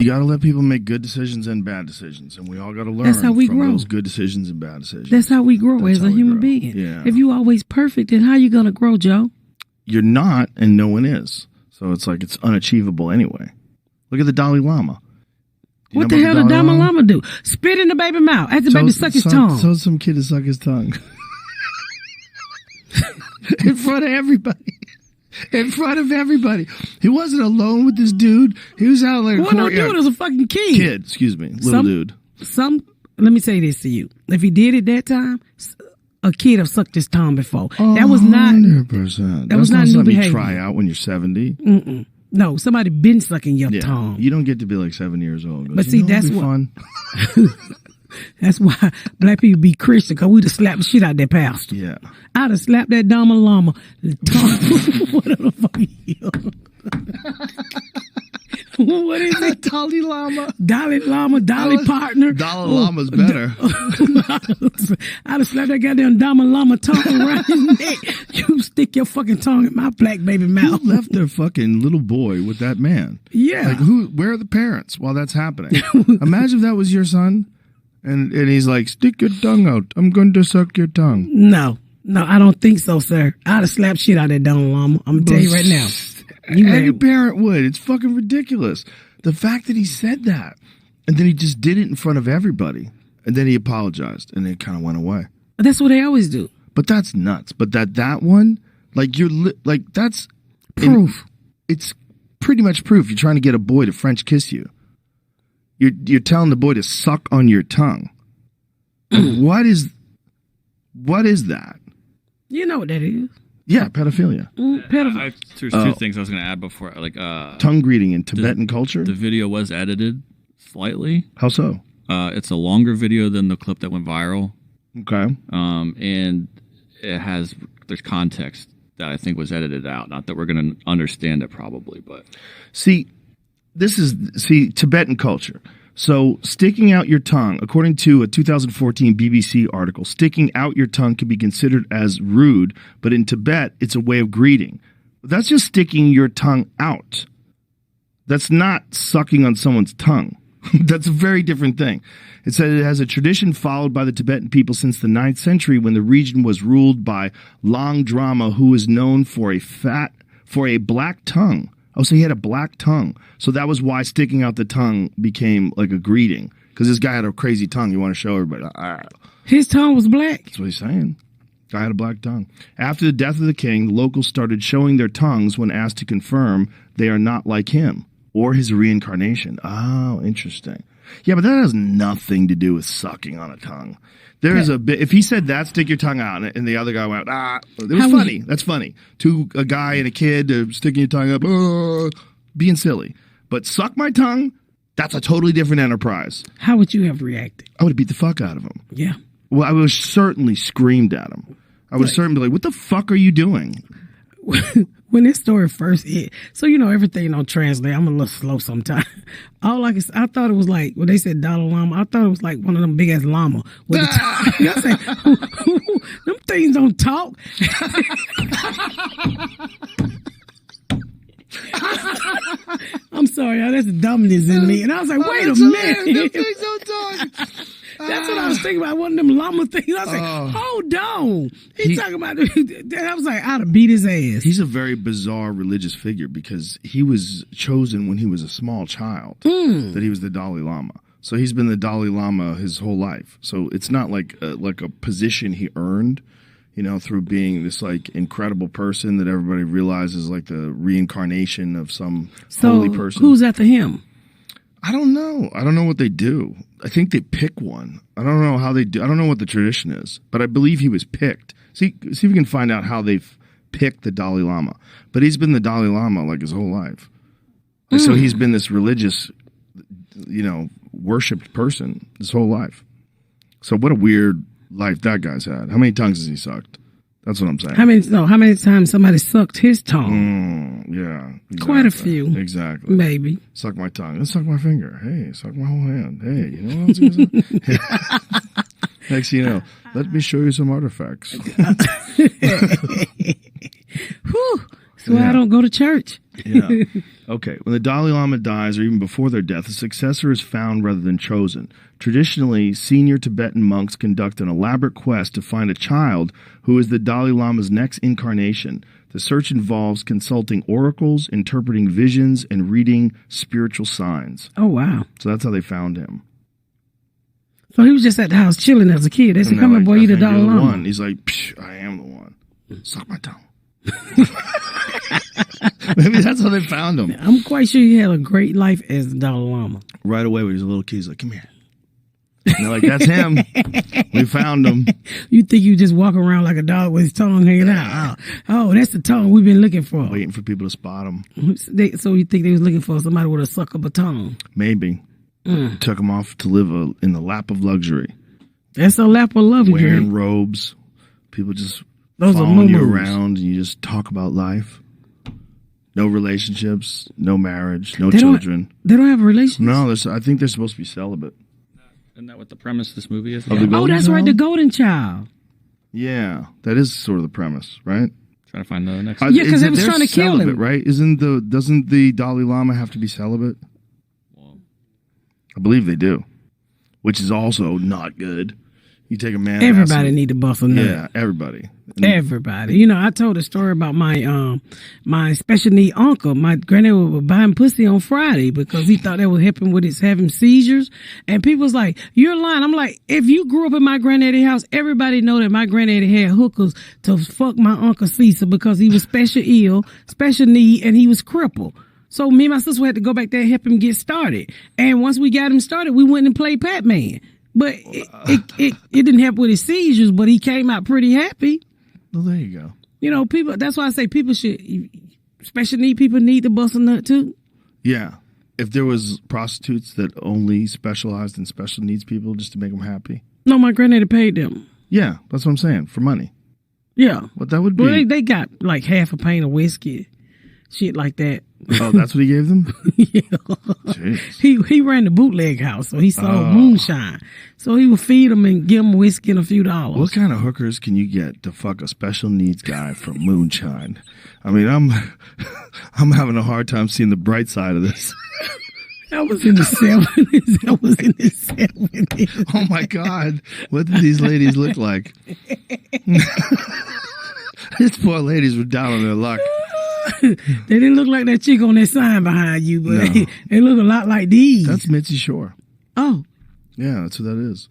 You got to let people make good decisions and bad decisions, and we all got to learn from those good decisions and bad decisions. That's how we grow as a human being. Yeah. If you always perfect, then how you going to grow, Joe? You're not, and no one is. So it's like it's unachievable anyway. Look at the Dalai Lama. What the hell did Dalai Lama do? Spit in the baby mouth. Ask the baby suck his tongue. So some kid to suck his tongue. In front of everybody. In front of everybody. He wasn't alone with this dude. He was out like a no dude was a fucking kid. Kid, excuse me. Little dude. Let me say this to you. If he did it that time, a kid have sucked his tongue before. That was not 100%. That was not new behavior. You try out when you're 70. Mm-mm. No, somebody been sucking your tongue. You don't get to be like 7 years old. But see, that's what fun. That's why black people be Christian, because we'd have slapped the shit out that pastor. Yeah. I'd have slapped that Dalai Lama. Whatever the fuck What is it? Dalai Lama. Dalai Lama, Dalai partner. Dalai Lama's better. I'd have slapped that goddamn Dalai Lama tongue around his neck. You stick your fucking tongue in my black baby mouth. Who left their fucking little boy with that man? Yeah. Like where are the parents while that's happening? Imagine if that was your son. And he's like, stick your tongue out. I'm going to suck your tongue. No, I don't think so, sir. I'd have slapped shit out of that Dalai Lama. I'm going to tell you right now. Any parent would. It's fucking ridiculous. The fact that he said that. And then he just did it in front of everybody. And then he apologized. And it kind of went away. That's what they always do. But that's nuts. But that one, like that's proof. It's pretty much proof. You're trying to get a boy to French kiss you. You're telling the boy to suck on your tongue. What is that? You know what that is. Yeah, pedophilia. There's two things I was going to add before. Tongue greeting in Tibetan culture? The video was edited slightly. How so? It's a longer video than the clip that went viral. Okay. And there's context that I think was edited out. Not that we're going to understand it probably, but... See, Tibetan culture. So sticking out your tongue, according to a 2014 BBC article, sticking out your tongue can be considered as rude, but in Tibet, it's a way of greeting. That's just sticking your tongue out. That's not sucking on someone's tongue. That's a very different thing. It said it has a tradition followed by the Tibetan people since the 9th century when the region was ruled by Long Drama, who was known for a black tongue. Oh, so he had a black tongue. So that was why sticking out the tongue became like a greeting. Because this guy had a crazy tongue. You want to show everybody. His tongue was black? That's what he's saying. Guy had a black tongue. After the death of the king, the locals started showing their tongues when asked to confirm they are not like him or his reincarnation. Oh, interesting. Yeah, but that has nothing to do with sucking on a tongue. There is a bit. If he said that, stick your tongue out, and the other guy went, it was funny. That's funny. A guy and a kid sticking your tongue up, being silly. But suck my tongue, that's a totally different enterprise. How would you have reacted? I would have beat the fuck out of him. Yeah. Well, I would have certainly screamed at him. I would have certainly be like, what the fuck are you doing? When this story first hit, so everything don't translate. I'm a little slow sometimes. I thought it was like when they said Dalai Lama. I thought it was like one of them big ass llama with the tongue. I said, them things don't talk. I'm sorry, that's the dumbness in me. And I was like, wait a minute. Them things don't talk. That's what I was thinking about, one of them llama things. I was like, hold on. He's talking about, I was like, I'd have beat his ass. He's a very bizarre religious figure because he was chosen when he was a small child, that he was the Dalai Lama. So he's been the Dalai Lama his whole life. So it's not like a position he earned, through being this like incredible person that everybody realizes like the reincarnation of some holy person. Who's after him? I don't know. I don't know what they do. I think they pick one. I don't know how they do. I don't know what the tradition is, but I believe he was picked. See if we can find out how they've picked the Dalai Lama. But he's been the Dalai Lama like his whole life. So he's been this religious, worshipped person his whole life. So what a weird life that guy's had. How many tongues has he sucked? That's what I'm saying. How many times somebody sucked his tongue? Yeah. Exactly. Quite a few. Exactly. Maybe. Suck my tongue. Let's suck my finger. Hey, suck my whole hand. Hey, you know what I'm saying? Next thing you know, let me show you some artifacts. Whew. So I don't go to church. Yeah. Okay. When the Dalai Lama dies, or even before their death, a successor is found rather than chosen. Traditionally, senior Tibetan monks conduct an elaborate quest to find a child who is the Dalai Lama's next incarnation. The search involves consulting oracles, interpreting visions, and reading spiritual signs. Oh, wow. So that's how they found him. So he was just at the house chilling as a kid. They said, come here, boy, you the Dalai Lama. One. He's like, I am the one. Suck my tongue. Maybe that's how they found him. I'm quite sure he had a great life as the Dalai Lama. Right away when he was a little kid, he's like, come here. And they're like, that's him. We found him. You think you just walk around like a dog with his tongue hanging out? Oh, that's the tongue we've been looking for. Waiting for people to spot him. So you think they was looking for somebody with a suck up a tongue? Maybe. Took him off to live in the lap of luxury. That's a lap of luxury. Wearing robes. People just those following you around and you just talk about life. No relationships, no marriage, no children. They don't have a relationship? No, I think they're supposed to be celibate. Isn't that what the premise of this movie is? Oh, that's right, the golden child. Yeah, that is sort of the premise, right? Trying to find the next. Yeah, because they was trying to kill him, right? Doesn't the Dalai Lama have to be celibate? Well, I believe they do, which is also not good. You take a man. Everybody need to bust a nut. Yeah, everybody. Everybody. You know, I told a story about my special need uncle. My granddad would buy him pussy on Friday because he thought that would help him with his having seizures. And people was like, you're lying. I'm like, if you grew up in my granddaddy's house, everybody know that my granddaddy had hookers to fuck my Uncle Cecil because he was special need, and he was crippled. So me and my sister had to go back there and help him get started. And once we got him started, we went and played Pac-Man. But it didn't help with his seizures, but he came out pretty happy. Well, there you go. You know, people. That's why I say people special need people need to bust a nut too. Yeah. If there was prostitutes that only specialized in special needs people just to make them happy. No, my granddaddy paid them. Yeah, that's what I'm saying. For money. Yeah. What that would be. Well, they got like half a pint of whiskey. Shit like that. Oh, that's what he gave them? Yeah. Jeez. He ran the bootleg house, so he sold moonshine. So he would feed them and give them whiskey and a few dollars. What kind of hookers can you get to fuck a special needs guy from moonshine? I mean, I'm having a hard time seeing the bright side of this. That was in the 70s. Oh my God. What did these ladies look like? These poor ladies were down on their luck. They didn't look like that chick on that sign behind you, but they look a lot like these. That's Mitzi Shore. Oh. Yeah, that's who that is.